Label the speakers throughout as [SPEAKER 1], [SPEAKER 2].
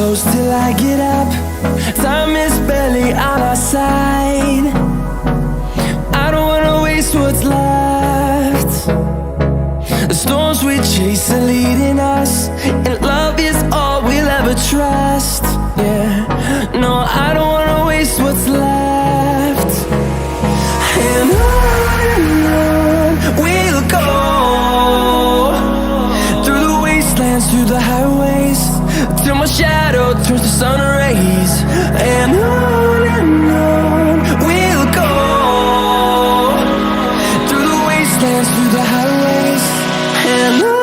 [SPEAKER 1] close till I get up. Time is barely on our side. I don't wanna waste what's left. The storms we chase are leading us, and love is all we'll ever trust. Yeah, no, I don't wanna waste what's left. And on we'll go, through the wastelands, through the highways, till my shadow turns to sun rays. And on we'll go, through the wastelands, through the highways, and on.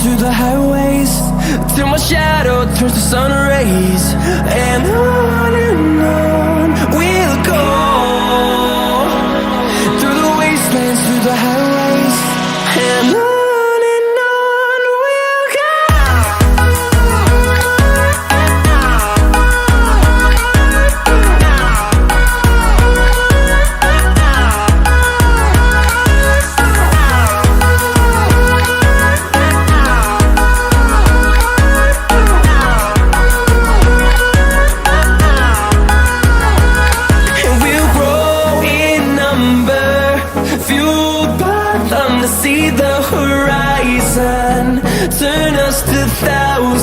[SPEAKER 1] Through the highways, till my shadow turns to sun rays. And on we'll go, through the wastelands, through the highways, and on we'll go. See the horizon.